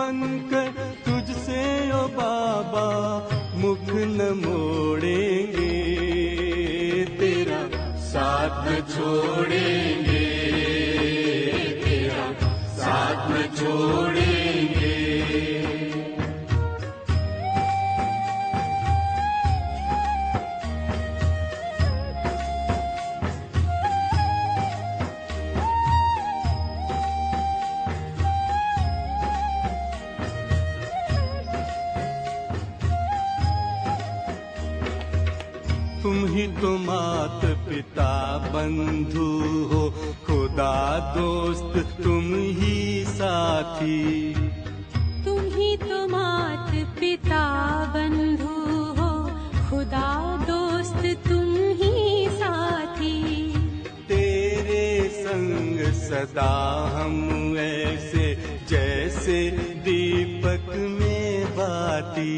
बनकर तुझसे ओ बाबा मुख न मोड़ेंगे, तेरा साथ न छोड़ेंगे, तेरा साथ न छोड़ेंगे। तुम ही तो मात पिता बंधु हो, खुदा दोस्त तुम ही साथी। तुम ही तो मात पिता बंधु हो, खुदा दोस्त तुम ही साथी। तेरे संग सदा हम ऐसे जैसे दीपक में बाती।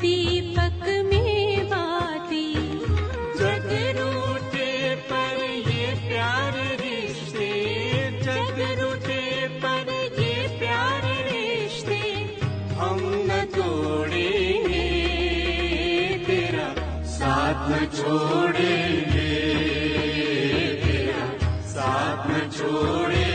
दीपक में बाती। जग रूठे पर ये प्यारे रिश्ते, जग रूठे पर ये प्यारे रिश्ते हम न तोड़ेंगे, तेरा साथ न छोड़ेंगे, तेरा साथ न छोड़ेंगे।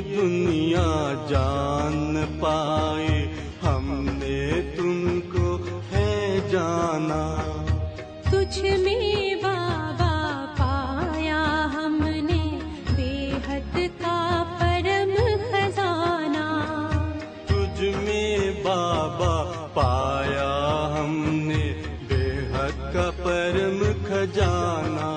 दुनिया जान पाए हमने तुमको है जाना। तुझ में बाबा पाया हमने बेहद का परम खजाना। तुझ में बाबा पाया हमने बेहद का परम खजाना।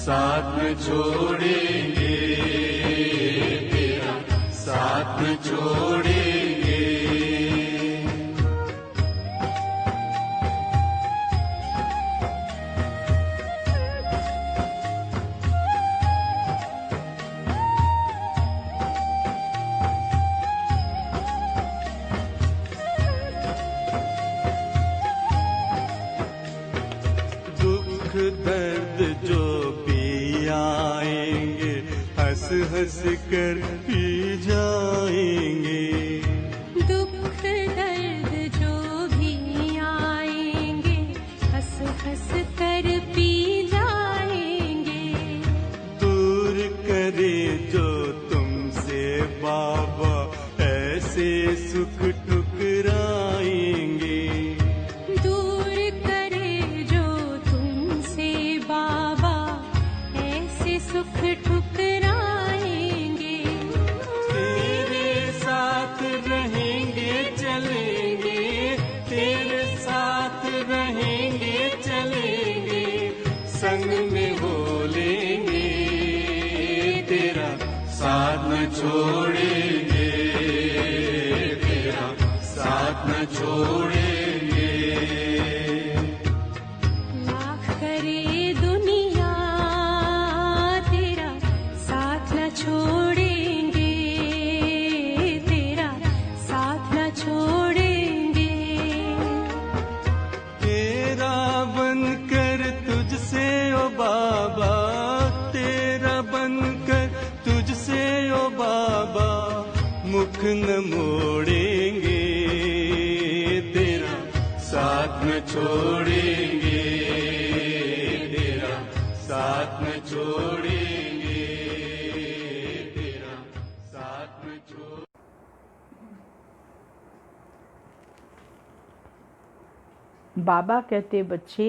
साथ न छोड़ेंगे, तेरा साथ न छोड़ेंगे। दुख दर्द जो आएंगे हंस हंस कर पी जाएंगे। दुख दर्द जो भी आएंगे हंस हंस कर पी जाएंगे। दूर करे जो तुमसे बाबा ऐसे सुख ठुकराएंगे। दूर करे जो तुमसे बाबा सुख ठुकराएंगे। तेरे साथ रहेंगे चलेंगे, तेरे साथ रहेंगे चलेंगे, संग में हो लेंगे, तेरा साथ न छोड़ेंगे, तेरा साथ न छोड़ेंगे। लाख करे छोड़ेंगे, तेरा साथ न छोड़ेंगे। तेरा बनकर तुझसे ओ बाबा, तेरा बनकर तुझसे ओ बाबा मुख न मोड़ेंगे, तेरा साथ न छोड़ेंगे, तेरा साथ न छोड़ेंगे। बाबा कहते, बच्चे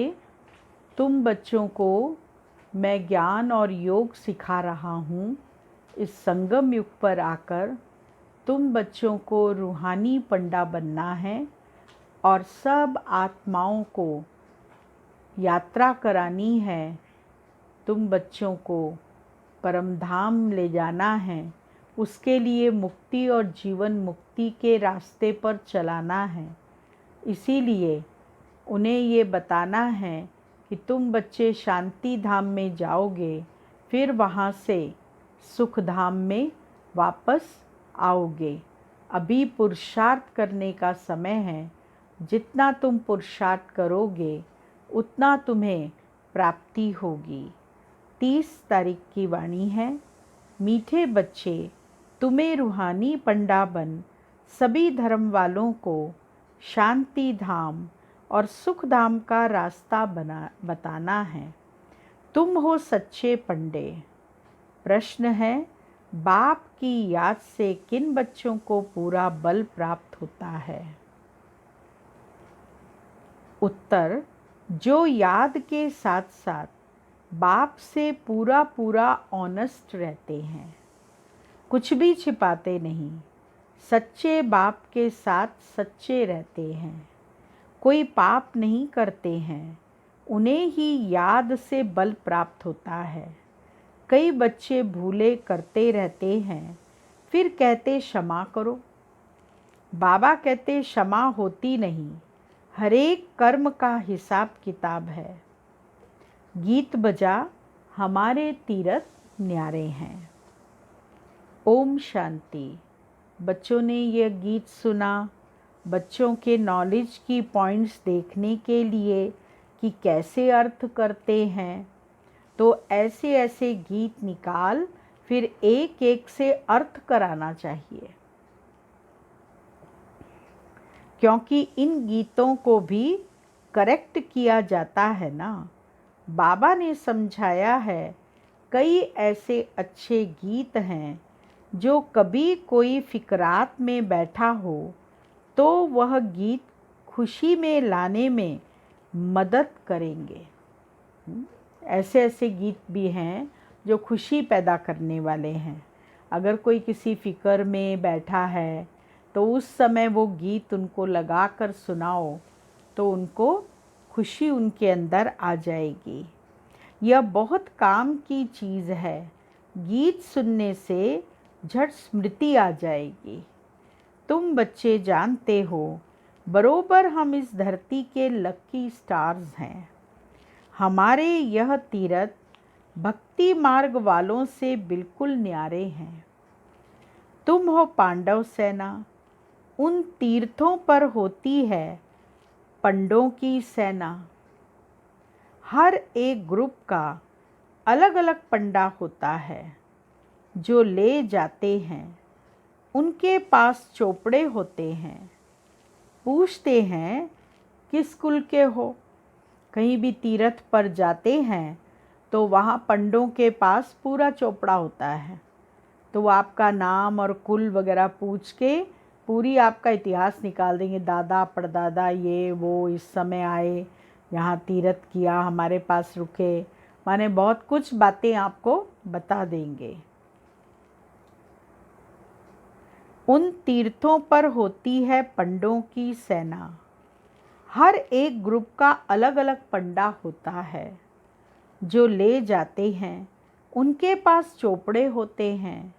तुम बच्चों को मैं ज्ञान और योग सिखा रहा हूँ। इस संगम युग पर आकर तुम बच्चों को रूहानी पंडा बनना है और सब आत्माओं को यात्रा करानी है। तुम बच्चों को परम धाम ले जाना है, उसके लिए मुक्ति और जीवन मुक्ति के रास्ते पर चलाना है। इसीलिए उन्हें ये बताना है कि तुम बच्चे शांति धाम में जाओगे, फिर वहाँ से सुख धाम में वापस आओगे। अभी पुरुषार्थ करने का समय है। जितना तुम पुरुषार्थ करोगे उतना तुम्हें प्राप्ति होगी। 30 तारीख की वाणी है। मीठे बच्चे, तुम्हें रूहानी पंडा बन सभी धर्म वालों को शांति धाम और सुख धाम का रास्ता बताना है। तुम हो सच्चे पंडे। प्रश्न है, बाप की याद से किन बच्चों को पूरा बल प्राप्त होता है? उत्तर, जो याद के साथ साथ बाप से पूरा ऑनेस्ट रहते हैं, कुछ भी छिपाते नहीं, सच्चे बाप के साथ सच्चे रहते हैं, कोई पाप नहीं करते हैं, उन्हें ही याद से बल प्राप्त होता है। कई बच्चे भूले करते रहते हैं, फिर कहते क्षमा करो। बाबा कहते क्षमा होती नहीं, हर एक कर्म का हिसाब किताब है। गीत बजा, हमारे तीरथ न्यारे हैं। ओम शांति। बच्चों ने यह गीत सुना। बच्चों के नॉलेज की पॉइंट्स देखने के लिए कि कैसे अर्थ करते हैं, तो ऐसे ऐसे गीत निकाल फिर एक एक से अर्थ कराना चाहिए, क्योंकि इन गीतों को भी करेक्ट किया जाता है ना। बाबा ने समझाया है, कई ऐसे अच्छे गीत हैं जो कभी कोई फिक्रात में बैठा हो तो वह गीत खुशी में लाने में मदद करेंगे। ऐसे ऐसे गीत भी हैं जो खुशी पैदा करने वाले हैं। अगर कोई किसी फ़िक्र में बैठा है तो उस समय वो गीत उनको लगा कर सुनाओ तो उनको खुशी उनके अंदर आ जाएगी। यह बहुत काम की चीज़ है। गीत सुनने से झट स्मृति आ जाएगी। तुम बच्चे जानते हो, बरोबर हम इस धरती के लकी स्टार्स हैं। हमारे यह तीरथ भक्ति मार्ग वालों से बिल्कुल न्यारे हैं। तुम हो पांडव सेना। उन तीर्थों पर होती है पंडों की सेना। हर एक ग्रुप का अलग अलग पंडा होता है जो ले जाते हैं। उनके पास चोपड़े होते हैं। पूछते हैं किस कुल के हो। कहीं भी तीर्थ पर जाते हैं तो वहाँ पंडों के पास पूरा चोपड़ा होता है, तो वो आपका नाम और कुल वगैरह पूछ के पूरी आपका इतिहास निकाल देंगे। दादा परदादा ये वो इस समय आए, यहाँ तीर्थ किया, हमारे पास रुके, माने बहुत कुछ बातें आपको बता देंगे। उन तीर्थों पर होती है पंडों की सेना। हर एक ग्रुप का अलग अलग पंडा होता है जो ले जाते हैं। उनके पास चोपड़े होते हैं।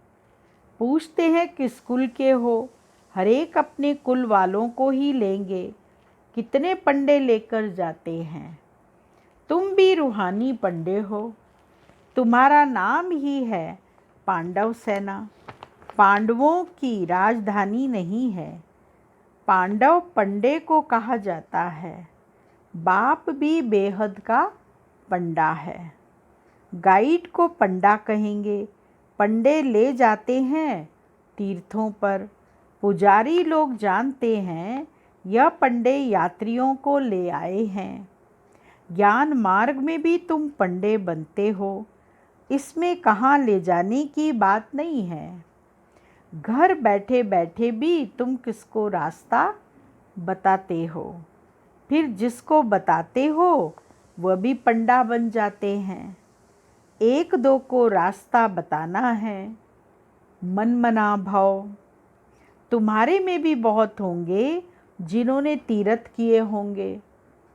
पूछते हैं किस कुल के हो। हर एक अपने कुल वालों को ही लेंगे। कितने पंडे लेकर जाते हैं। तुम भी रूहानी पंडे हो। तुम्हारा नाम ही है पांडव सेना। पांडवों की राजधानी नहीं है। पांडव पंडे को कहा जाता है। बाप भी बेहद का पंडा है। गाइड को पंडा कहेंगे। पंडे ले जाते हैं तीर्थों पर। पुजारी लोग जानते हैं यह पंडे यात्रियों को ले आए हैं। ज्ञान मार्ग में भी तुम पंडे बनते हो। इसमें कहाँ ले जाने की बात नहीं है। घर बैठे बैठे भी तुम किसको रास्ता बताते हो, फिर जिसको बताते हो वह भी पंडा बन जाते हैं। एक दो को रास्ता बताना है। मन मना भव। तुम्हारे में भी बहुत होंगे जिन्होंने तीर्थ किए होंगे।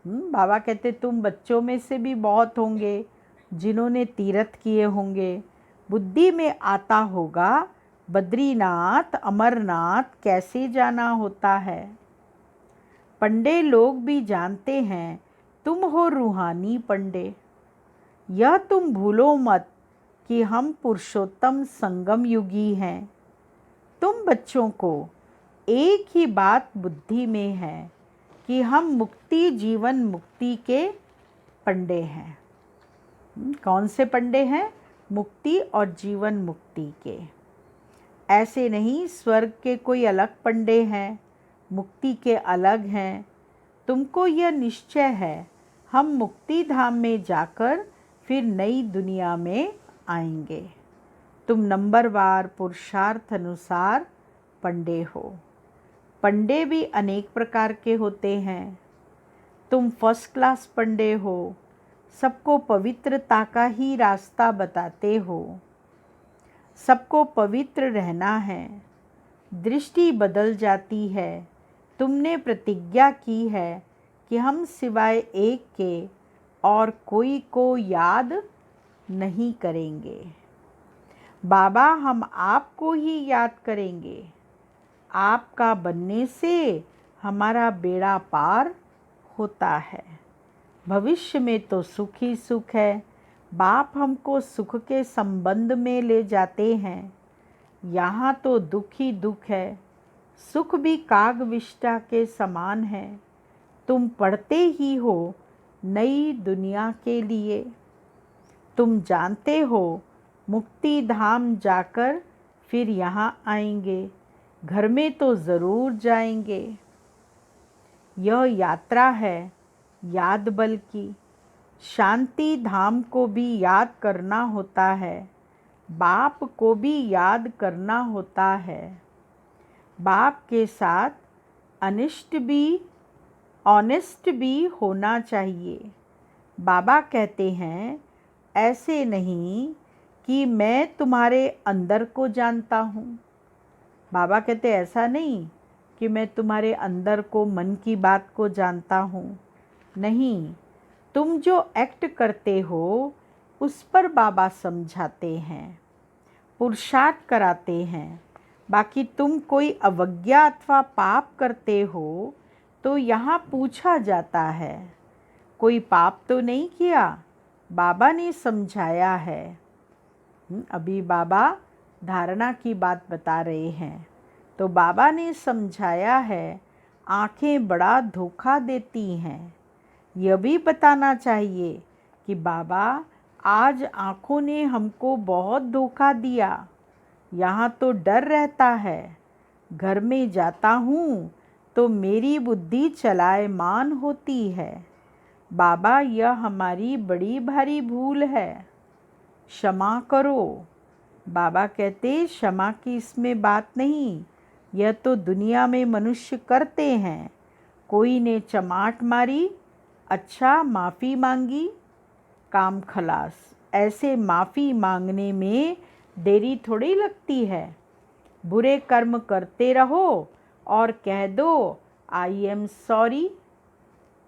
बाबा कहते तुम बच्चों में से भी बहुत होंगे जिन्होंने तीर्थ किए होंगे। बुद्धि में आता होगा बद्रीनाथ अमरनाथ कैसे जाना होता है। पंडे लोग भी जानते हैं तुम हो रूहानी पंडे। यह तुम भूलो मत कि हम पुरुषोत्तम संगम युगी हैं। तुम बच्चों को एक ही बात बुद्धि में है कि हम मुक्ति जीवन मुक्ति के पंडे हैं। कौन से पंडे हैं? मुक्ति और जीवन मुक्ति के। ऐसे नहीं स्वर्ग के कोई अलग पंडे हैं, मुक्ति के अलग हैं। तुमको यह निश्चय है हम मुक्ति धाम में जाकर फिर नई दुनिया में आएंगे। तुम नंबरवार पुरुषार्थ अनुसार पंडे हो। पंडे भी अनेक प्रकार के होते हैं। तुम फर्स्ट क्लास पंडे हो, सबको पवित्रता का ही रास्ता बताते हो। सबको पवित्र रहना है। दृष्टि बदल जाती है। तुमने प्रतिज्ञा की है कि हम सिवाय एक के और कोई को याद नहीं करेंगे। बाबा हम आपको ही याद करेंगे। आपका बनने से हमारा बेड़ा पार होता है। भविष्य में तो सुख ही सुख है। बाप हमको सुख के संबंध में ले जाते हैं। यहाँ तो दुख ही दुख है। सुख भी कागविष्टा के समान है। तुम पढ़ते ही हो नई दुनिया के लिए। तुम जानते हो मुक्ति धाम जाकर फिर यहाँ आएंगे। घर में तो ज़रूर जाएंगे। यह यात्रा है याद बल की। शांति धाम को भी याद करना होता है। बाप को भी याद करना होता है। बाप के साथ ऑनेस्ट भी होना चाहिए। बाबा कहते हैं ऐसे नहीं कि मैं तुम्हारे अंदर को जानता हूँ। बाबा कहते ऐसा नहीं कि मैं तुम्हारे अंदर को मन की बात को जानता हूँ। नहीं, तुम जो एक्ट करते हो उस पर बाबा समझाते हैं, पुरुषार्थ कराते हैं। बाकी तुम कोई अवज्ञा अथवा पाप करते हो तो यहाँ पूछा जाता है। कोई पाप तो नहीं किया, बाबा ने समझाया है। अभी बाबा धारणा की बात बता रहे हैं तो बाबा ने समझाया है आँखें बड़ा धोखा देती हैं। यह भी बताना चाहिए कि बाबा आज आँखों ने हमको बहुत धोखा दिया। यहाँ तो डर रहता है। घर में जाता हूँ तो मेरी बुद्धि चलायमान होती है। बाबा यह हमारी बड़ी भारी भूल है, क्षमा करो। बाबा कहते क्षमा की इसमें बात नहीं। यह तो दुनिया में मनुष्य करते हैं। कोई ने चमाट मारी, अच्छा माफ़ी मांगी, काम खलास। ऐसे माफ़ी मांगने में देरी थोड़ी लगती है। बुरे कर्म करते रहो और कह दो आई एम सॉरी,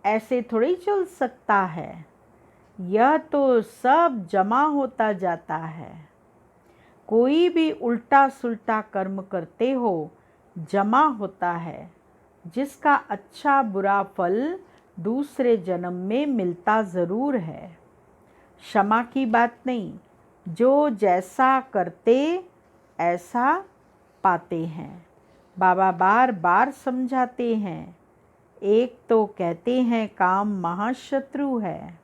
ऐसे थोड़ी चल सकता है। यह तो सब जमा होता जाता है। कोई भी उल्टा सुल्टा कर्म करते हो जमा होता है, जिसका अच्छा बुरा फल दूसरे जन्म में मिलता ज़रूर है। क्षमा की बात नहीं, जो जैसा करते ऐसा पाते हैं। बाबा बार बार समझाते हैं। एक तो कहते हैं काम महाशत्रु है।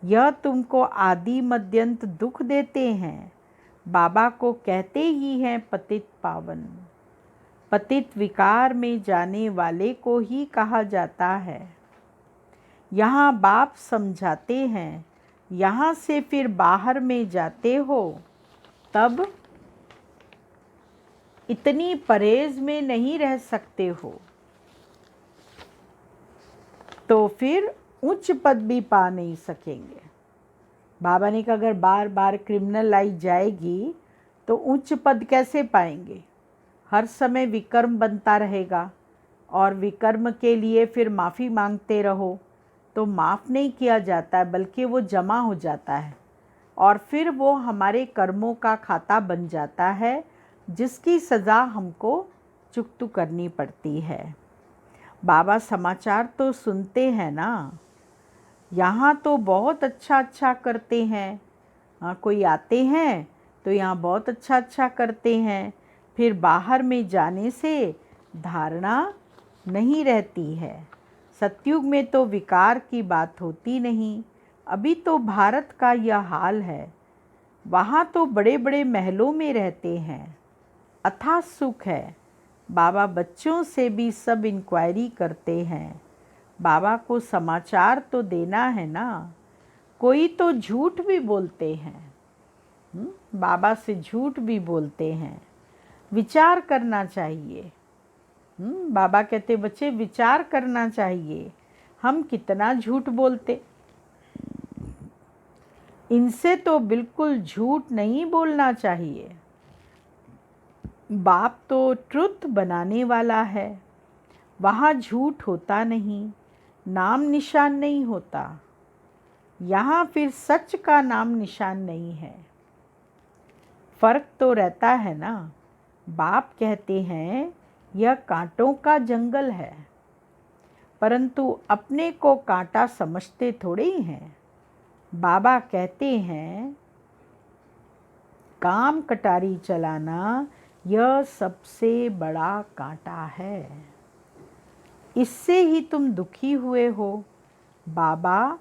यह तुमको आदि मध्यंत दुख देते हैं। बाबा को कहते ही हैं पतित पावन। पतित विकार में जाने वाले को ही कहा जाता है। यहाँ बाप समझाते हैं, यहाँ से फिर बाहर में जाते हो तब इतनी परहेज में नहीं रह सकते हो तो फिर उच्च पद भी पा नहीं सकेंगे। बाबा ने कहा अगर बार बार क्रिमिनल लाइफ जाएगी तो उच्च पद कैसे पाएंगे। हर समय विकर्म बनता रहेगा और विकर्म के लिए फिर माफ़ी मांगते रहो तो माफ़ नहीं किया जाता है, बल्कि वो जमा हो जाता है और फिर वो हमारे कर्मों का खाता बन जाता है, जिसकी सज़ा हमको चुकता करनी पड़ती है। बाबा समाचार तो सुनते हैं ना, यहाँ तो बहुत अच्छा अच्छा करते हैं। हाँ, कोई आते हैं तो यहाँ बहुत अच्छा अच्छा करते हैं, फिर बाहर में जाने से धारणा नहीं रहती है। सतयुग में तो विकार की बात होती नहीं। अभी तो भारत का यह हाल है। वहाँ तो बड़े बड़े महलों में रहते हैं, अथाह सुख है। बाबा बच्चों से भी सब इंक्वायरी करते हैं। बाबा को समाचार तो देना है ना। कोई तो झूठ भी बोलते हैं, बाबा से झूठ भी बोलते हैं। विचार करना चाहिए। बाबा कहते बच्चे विचार करना चाहिए, हम कितना झूठ बोलते। इनसे तो बिल्कुल झूठ नहीं बोलना चाहिए। बाप तो ट्रुथ बनाने वाला है, वहाँ झूठ होता नहीं, नाम निशान नहीं होता। यहाँ फिर सच का नाम निशान नहीं है। फर्क तो रहता है ना। बाप कहते हैं यह कांटों का जंगल है, परंतु अपने को कांटा समझते थोड़े ही हैं। बाबा कहते हैं काम कटारी चलाना यह सबसे बड़ा कांटा है, इससे ही तुम दुखी हुए हो। बाबा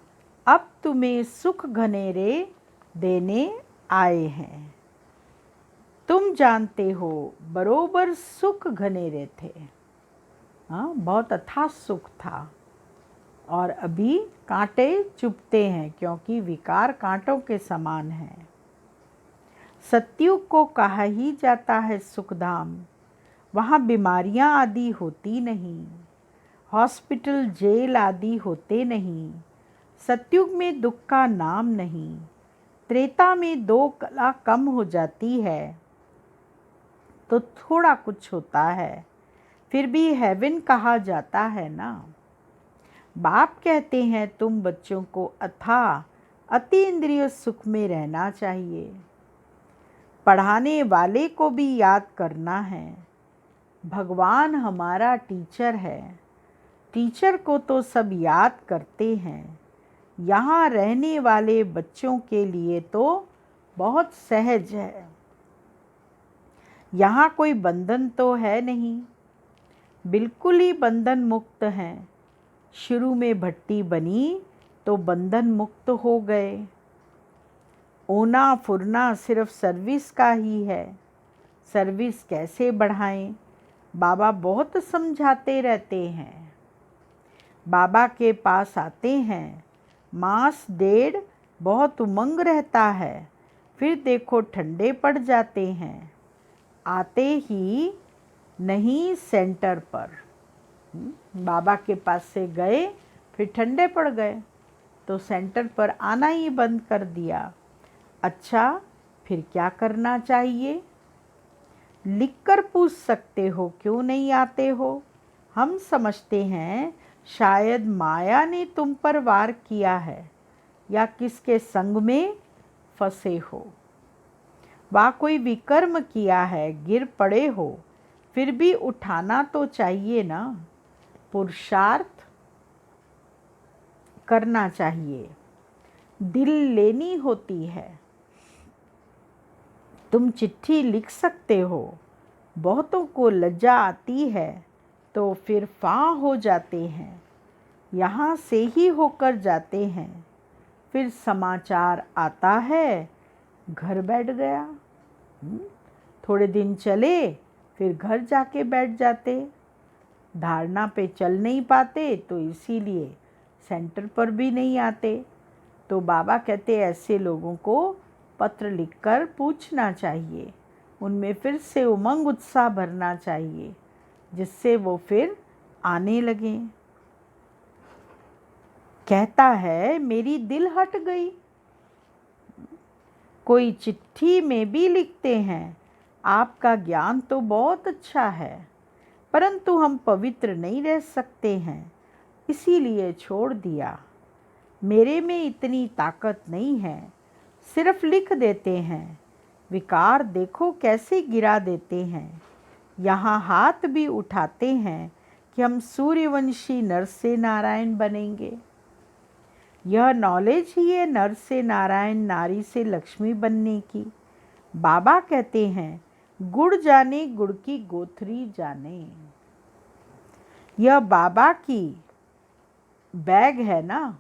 अब तुम्हें सुख घनेरे देने आए हैं। तुम जानते हो बरोबर सुख घनेरे थे। हाँ, बहुत अथाह सुख था और अभी कांटे चुभते हैं, क्योंकि विकार कांटों के समान हैं। सतयुग को कहा ही जाता है सुखधाम। वहाँ बीमारियाँ आदि होती नहीं, हॉस्पिटल जेल आदि होते नहीं। सतयुग में दुख का नाम नहीं। त्रेता में 2 कला कम हो जाती है तो थोड़ा कुछ होता है, फिर भी हेवन कहा जाता है ना। बाप कहते हैं तुम बच्चों को अथाह अति इंद्रिय सुख में रहना चाहिए। पढ़ाने वाले को भी याद करना है। भगवान हमारा टीचर है। टीचर को तो सब याद करते हैं। यहाँ रहने वाले बच्चों के लिए तो बहुत सहज है। यहाँ कोई बंधन तो है नहीं, बिल्कुल ही बंधन मुक्त हैं। शुरू में भट्टी बनी तो बंधन मुक्त हो गए। ओना फुरना सिर्फ सर्विस का ही है। सर्विस कैसे बढ़ाएं, बाबा बहुत समझाते रहते हैं। बाबा के पास आते हैं, मास डेढ़ बहुत उमंग रहता है, फिर देखो ठंडे पड़ जाते हैं। आते ही नहीं सेंटर पर। बाबा के पास से गए फिर ठंडे पड़ गए तो सेंटर पर आना ही बंद कर दिया। अच्छा, फिर क्या करना चाहिए? लिखकर पूछ सकते हो क्यों नहीं आते हो। हम समझते हैं शायद माया ने तुम पर वार किया है या किसके संग में फंसे हो, वा कोई विकर्म किया है, गिर पड़े हो, फिर भी उठाना तो चाहिए ना। पुरुषार्थ करना चाहिए, दिल लेनी होती है। तुम चिट्ठी लिख सकते हो, बहुतों को लज्जा आती है तो फिर फां हो जाते हैं, यहाँ से ही होकर जाते हैं। फिर समाचार आता है, घर बैठ गया। थोड़े दिन चले फिर घर जाके बैठ जाते। धारणा पे चल नहीं पाते तो इसीलिए सेंटर पर भी नहीं आते। तो बाबा कहते ऐसे लोगों को पत्र लिखकर पूछना चाहिए, उनमें फिर से उमंग उत्साह भरना चाहिए, जिससे वो फिर आने लगें। कहता है मेरी दिल हट गई। कोई चिट्ठी में भी लिखते हैं, आपका ज्ञान तो बहुत अच्छा है, परंतु हम पवित्र नहीं रह सकते हैं, इसीलिए छोड़ दिया। मेरे में इतनी ताकत नहीं है, सिर्फ लिख देते हैं। विकार देखो कैसे गिरा देते हैं। यहाँ हाथ भी उठाते हैं कि हम सूर्यवंशी नर से नारायण बनेंगे। यह नॉलेज ही है नर से नारायण, नारी से लक्ष्मी बनने की। बाबा कहते हैं, गुड़ जाने गुड़ की गोथरी जाने। यह बाबा की बैग है ना,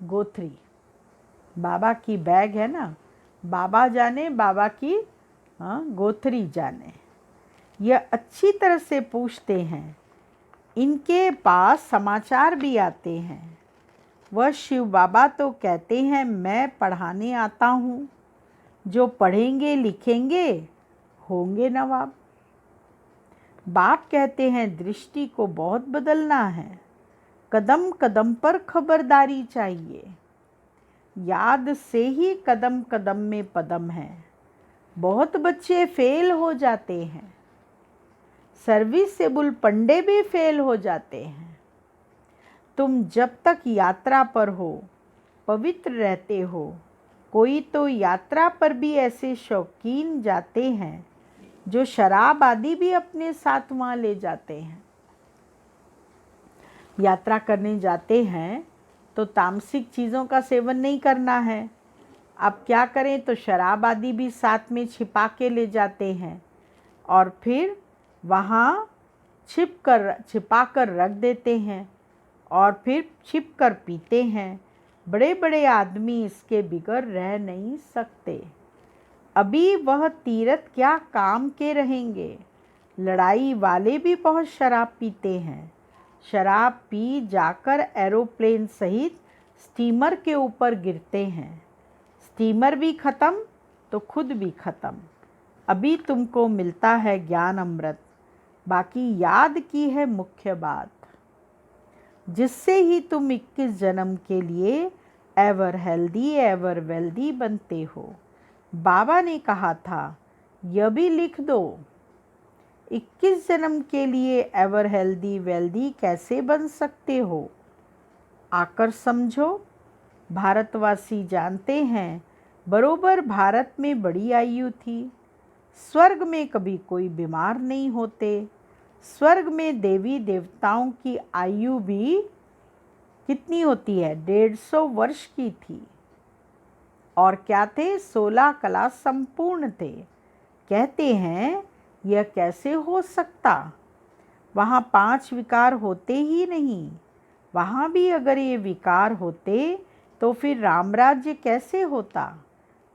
गोथरी बाबा की बैग है ना। बाबा जाने, बाबा की गोथरी जाने। यह अच्छी तरह से पूछते हैं। इनके पास समाचार भी आते हैं। वह शिव बाबा तो कहते हैं, मैं पढ़ाने आता हूँ, जो पढ़ेंगे लिखेंगे होंगे नवाब। बाप कहते हैं, दृष्टि को बहुत बदलना है, कदम कदम पर खबरदारी चाहिए। याद से ही कदम कदम में पदम है। बहुत बच्चे फेल हो जाते हैं, सर्विसेबल पंडे भी फेल हो जाते हैं। तुम जब तक यात्रा पर हो, पवित्र रहते हो। कोई तो यात्रा पर भी ऐसे शौकीन जाते हैं जो शराब आदि भी अपने साथ वहाँ ले जाते हैं। यात्रा करने जाते हैं तो तामसिक चीज़ों का सेवन नहीं करना है। अब क्या करें, तो शराब आदि भी साथ में छिपा के ले जाते हैं और फिर वहाँ छिपा कर रख देते हैं और फिर छिप कर पीते हैं। बड़े बड़े आदमी इसके बिगड़ रह नहीं सकते। अभी वह तीरथ क्या काम के रहेंगे। लड़ाई वाले भी बहुत शराब पीते हैं। शराब पी जाकर एरोप्लेन सहित स्टीमर के ऊपर गिरते हैं। स्टीमर भी ख़त्म तो खुद भी ख़त्म। अभी तुमको मिलता है ज्ञान अमृत, बाकी याद की है मुख्य बात, जिससे ही तुम 21 जन्म के लिए एवर हेल्दी एवर वेल्दी बनते हो। बाबा ने कहा था, यह भी लिख दो, 21 जन्म के लिए एवर हेल्दी वेल्दी कैसे बन सकते हो। आकर समझो। भारतवासी जानते हैं, बरोबर भारत में बड़ी आयु थी। स्वर्ग में कभी कोई बीमार नहीं होते। स्वर्ग में देवी देवताओं की आयु भी कितनी होती है, 150 वर्ष की थी। और क्या थे, 16 कला संपूर्ण थे। कहते हैं, यह कैसे हो सकता। वहाँ 5 विकार होते ही नहीं। वहाँ भी अगर ये विकार होते तो फिर रामराज्य कैसे होता।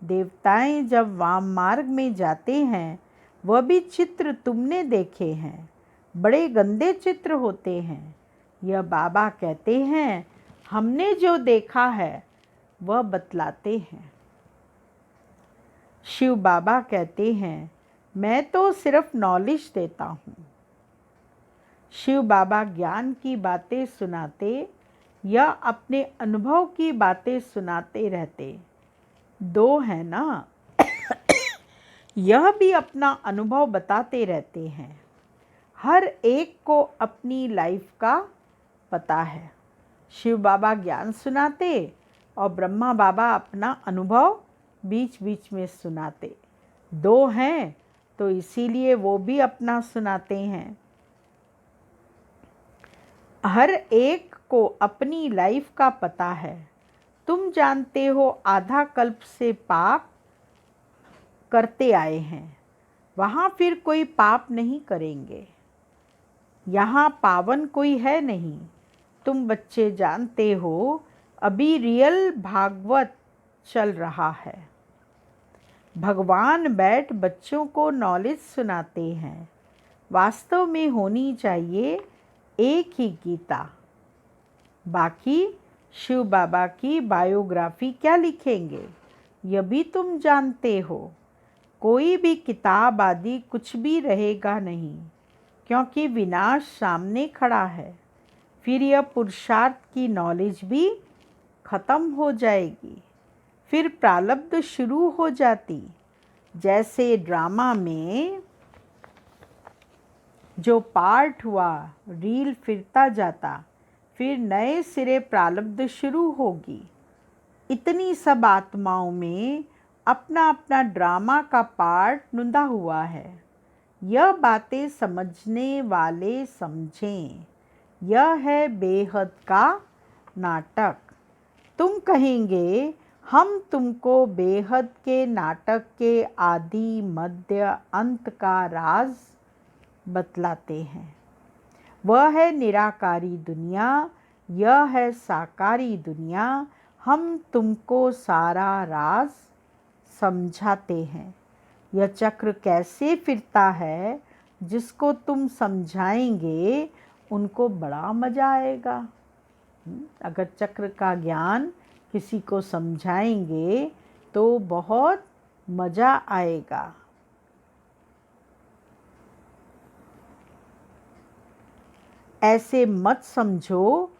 देवताएं जब वाम मार्ग में जाते हैं, वह भी चित्र तुमने देखे हैं, बड़े गंदे चित्र होते हैं। यह बाबा कहते हैं, हमने जो देखा है वह बतलाते हैं। शिव बाबा कहते हैं, मैं तो सिर्फ नॉलेज देता हूँ। शिव बाबा ज्ञान की बातें सुनाते या अपने अनुभव की बातें सुनाते रहते, दो है ना। यह भी अपना अनुभव बताते रहते हैं। हर एक को अपनी लाइफ का पता है। शिव बाबा ज्ञान सुनाते और ब्रह्मा बाबा अपना अनुभव बीच बीच में सुनाते। दो हैं तो इसीलिए वो भी अपना सुनाते हैं। हर एक को अपनी लाइफ का पता है। तुम जानते हो, आधा कल्प से पाप करते आए हैं, वहाँ फिर कोई पाप नहीं करेंगे। यहाँ पावन कोई है नहीं। तुम बच्चे जानते हो, अभी रियल भागवत चल रहा है। भगवान बैठ बच्चों को नॉलेज सुनाते हैं। वास्तव में होनी चाहिए एक ही गीता। बाकी शिव बाबा की बायोग्राफी क्या लिखेंगे, यह भी तुम जानते हो। कोई भी किताब आदि कुछ भी रहेगा नहीं, क्योंकि विनाश सामने खड़ा है। फिर यह पुरुषार्थ की नॉलेज भी खत्म हो जाएगी। फिर प्रारब्ध शुरू हो जाती। जैसे ड्रामा में जो पार्ट हुआ, रील फिरता जाता, फिर नए सिरे प्रारब्ध शुरू होगी। इतनी सब आत्माओं में अपना अपना ड्रामा का पार्ट नुदा हुआ है। यह बातें समझने वाले समझें। यह है बेहद का नाटक। तुम कहेंगे हम तुमको बेहद के नाटक के आदि मध्य अंत का राज बतलाते हैं। वह है निराकारी दुनिया, यह है साकारी दुनिया। हम तुमको सारा राज समझाते हैं। यह चक्र कैसे फिरता है, जिसको तुम समझाएंगे उनको बड़ा मज़ा आएगा। अगर चक्र का ज्ञान किसी को समझाएंगे तो बहुत मज़ा आएगा। ऐसे मत समझो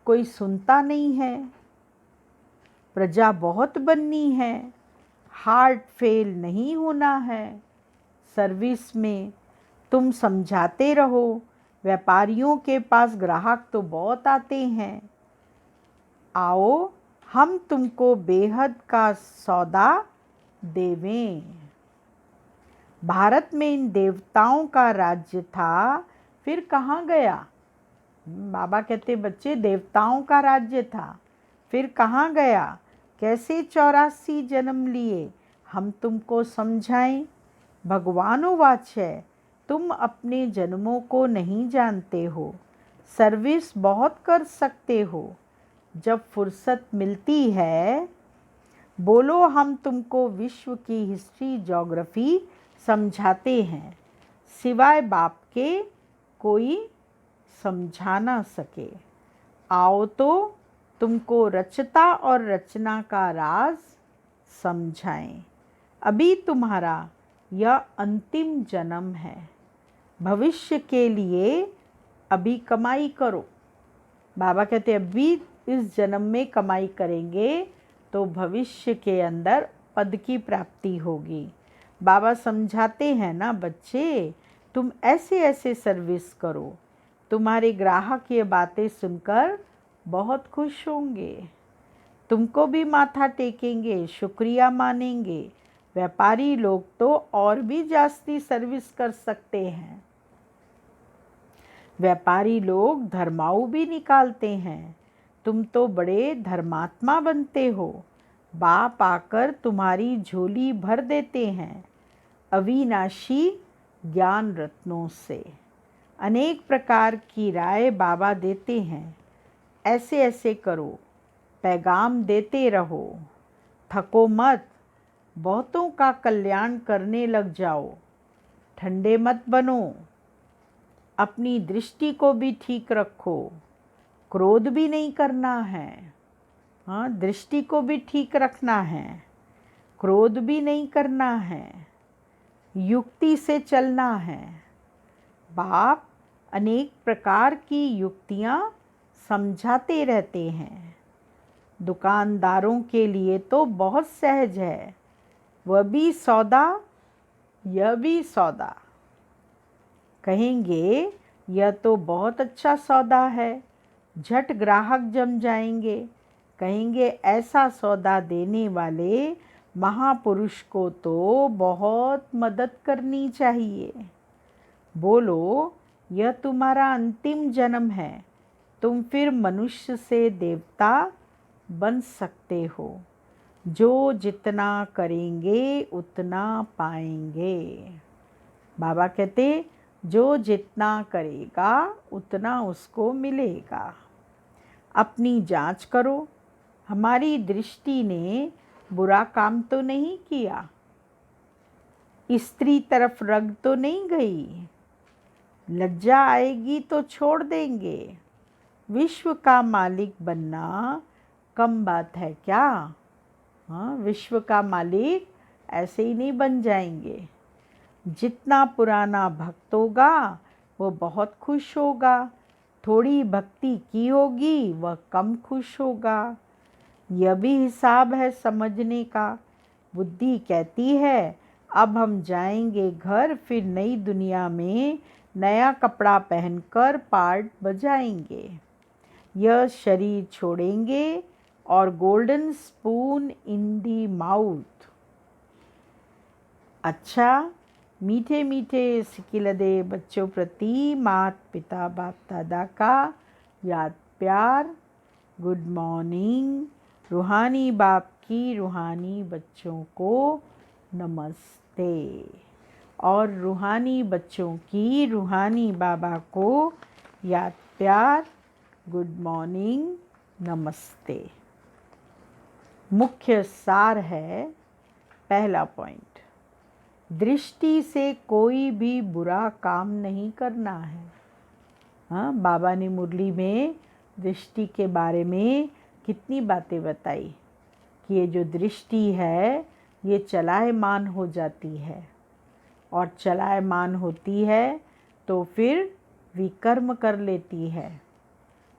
कोई सुनता नहीं है। प्रजा बहुत बननी है, हार्ट फेल नहीं होना है। सर्विस में तुम समझाते रहो। व्यापारियों के पास ग्राहक तो बहुत आते हैं। आओ हम तुमको बेहद का सौदा देवें। भारत में इन देवताओं का राज्य था, फिर कहाँ गया? बाबा कहते बच्चे देवताओं का राज्य था, फिर कहाँ गया? कैसे 84 जन्म लिए? हम तुमको समझाएं। भगवानुवाच है, तुम अपने जन्मों को नहीं जानते हो। सर्विस बहुत कर सकते हो। जब फुर्सत मिलती है बोलो हम तुमको विश्व की हिस्ट्री ज्योग्राफी समझाते हैं। सिवाय बाप के कोई समझा ना सके। आओ तो तुमको रचता और रचना का राज समझाएं। अभी तुम्हारा यह अंतिम जन्म है। भविष्य के लिए अभी कमाई करो। बाबा कहते अभी इस जन्म में कमाई करेंगे तो भविष्य के अंदर पद की प्राप्ति होगी। बाबा समझाते हैं ना बच्चे, तुम ऐसे ऐसे सर्विस करो, तुम्हारे ग्राहक ये बातें सुनकर बहुत खुश होंगे, तुमको भी माथा टेकेंगे, शुक्रिया मानेंगे। व्यापारी लोग तो और भी जास्ती सर्विस कर सकते हैं। व्यापारी लोग धर्माऊ भी निकालते हैं। तुम तो बड़े धर्मात्मा बनते हो। बाप आकर तुम्हारी झोली भर देते हैं अविनाशी ज्ञान रत्नों से। अनेक प्रकार की राय बाबा देते हैं। ऐसे ऐसे करो, पैगाम देते रहो, थको मत, बहुतों का कल्याण करने लग जाओ, ठंडे मत बनो, अपनी दृष्टि को भी ठीक रखो, क्रोध भी नहीं करना है। हाँ, दृष्टि को भी ठीक रखना है, क्रोध भी नहीं करना है, युक्ति से चलना है। बाप अनेक प्रकार की युक्तियाँ समझाते रहते हैं। दुकानदारों के लिए तो बहुत सहज है, वह भी सौदा यह भी सौदा। कहेंगे यह तो बहुत अच्छा सौदा है, झट ग्राहक जम जाएंगे। कहेंगे ऐसा सौदा देने वाले महापुरुष को तो बहुत मदद करनी चाहिए। बोलो यह तुम्हारा अंतिम जन्म है, तुम फिर मनुष्य से देवता बन सकते हो। जो जितना करेंगे उतना पाएंगे। बाबा कहते जो जितना करेगा उतना उसको मिलेगा। अपनी जांच करो, हमारी दृष्टि ने बुरा काम तो नहीं किया, स्त्री तरफ रग तो नहीं गई, लज्जा आएगी तो छोड़ देंगे। विश्व का मालिक बनना कम बात है क्या? हाँ, विश्व का मालिक ऐसे ही नहीं बन जाएंगे। जितना पुराना भक्त होगा वो बहुत खुश होगा, थोड़ी भक्ति की होगी वह कम खुश होगा। यह भी हिसाब है समझने का। बुद्धि कहती है अब हम जाएंगे घर, फिर नई दुनिया में नया कपड़ा पहनकर पार्ट बजाएंगे। यह शरीर छोड़ेंगे और golden spoon in the mouth. अच्छा, मीठे मीठे सिकिलदे बच्चों प्रति माता पिता बाप दादा का याद प्यार। Good morning. रूहानी बाप की रूहानी बच्चों को नमस्ते और रूहानी बच्चों की रूहानी बाबा को याद प्यार। गुड मॉर्निंग, नमस्ते। मुख्य सार है, पहला पॉइंट, दृष्टि से कोई भी बुरा काम नहीं करना है। हाँ, बाबा ने मुरली में दृष्टि के बारे में कितनी बातें बताई कि ये जो दृष्टि है ये चलायमान हो जाती है, और चलायमान होती है तो फिर विकर्म कर लेती है।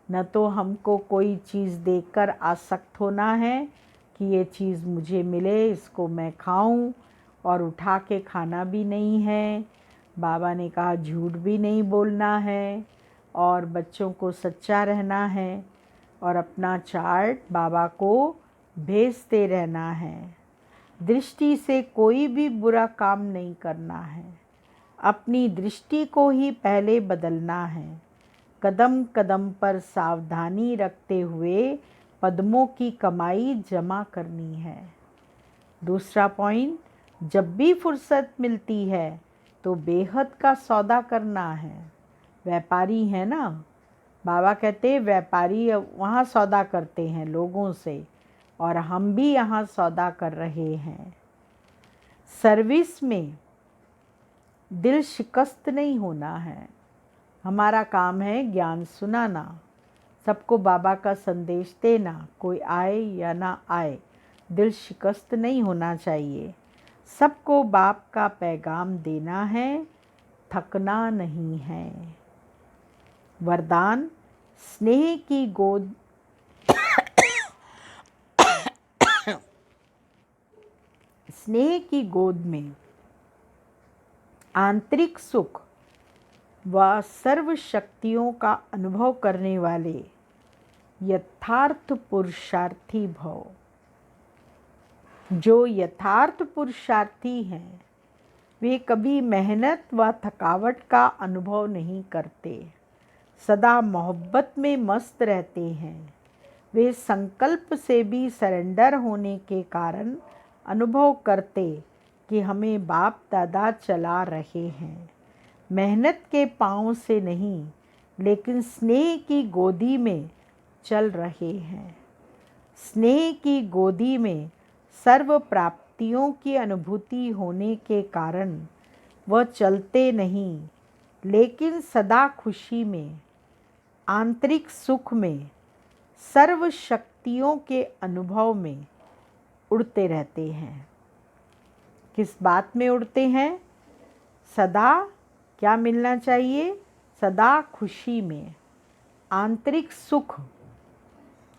न तो हमको कोई चीज़ देखकर आसक्त होना है कि ये चीज़ मुझे मिले, इसको मैं खाऊं, और उठा के खाना भी नहीं है। बाबा ने कहा झूठ भी नहीं बोलना है, और बच्चों को सच्चा रहना है, और अपना चार्ट बाबा को भेजते रहना है। दृष्टि से कोई भी बुरा काम नहीं करना है। अपनी दृष्टि को ही पहले बदलना है। कदम कदम पर सावधानी रखते हुए पद्मों की कमाई जमा करनी है। दूसरा पॉइंट, जब भी फुर्सत मिलती है तो बेहद का सौदा करना है। व्यापारी है ना, बाबा कहते हैं व्यापारी वहाँ सौदा करते हैं लोगों से, और हम भी यहाँ सौदा कर रहे हैं। सर्विस में दिल शिकस्त नहीं होना है। हमारा काम है ज्ञान सुनाना, सबको बाबा का संदेश देना, कोई आए या ना आए, दिल शिकस्त नहीं होना चाहिए। सबको बाप का पैगाम देना है, थकना नहीं है। वरदान, स्नेह की गोद स्नेह की गोद में आंतरिक सुख व सर्व शक्तियों का अनुभव करने वाले यथार्थ पुरुषार्थी भव। जो यथार्थ पुरुषार्थी हैं वे कभी मेहनत व थकावट का अनुभव नहीं करते, सदा मोहब्बत में मस्त रहते हैं। वे संकल्प से भी सरेंडर होने के कारण अनुभव करते कि हमें बाप दादा चला रहे हैं। मेहनत के पाँव से नहीं, लेकिन स्नेह की गोदी में चल रहे हैं। स्नेह की गोदी में सर्व प्राप्तियों की अनुभूति होने के कारण वह चलते नहीं, लेकिन सदा खुशी में, आंतरिक सुख में, सर्व शक्तियों के अनुभव में उड़ते रहते हैं। किस बात में उड़ते हैं? सदा क्या मिलना चाहिए? सदा खुशी में, आंतरिक सुख,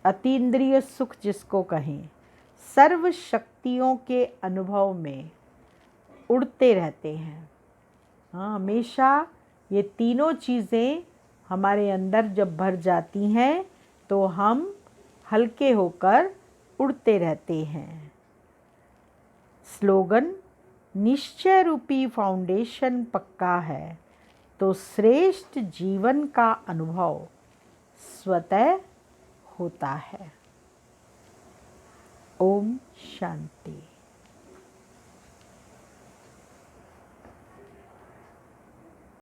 अतीन्द्रिय सुख जिसको कहें, सर्व शक्तियों के अनुभव में उड़ते रहते हैं। हाँ, हमेशा ये तीनों चीज़ें हमारे अंदर जब भर जाती हैं तो हम हल्के होकर उड़ते रहते हैं। स्लोगन, निश्चय रूपी फाउंडेशन पक्का है तो श्रेष्ठ जीवन का अनुभव स्वतः होता है। ओम शांति।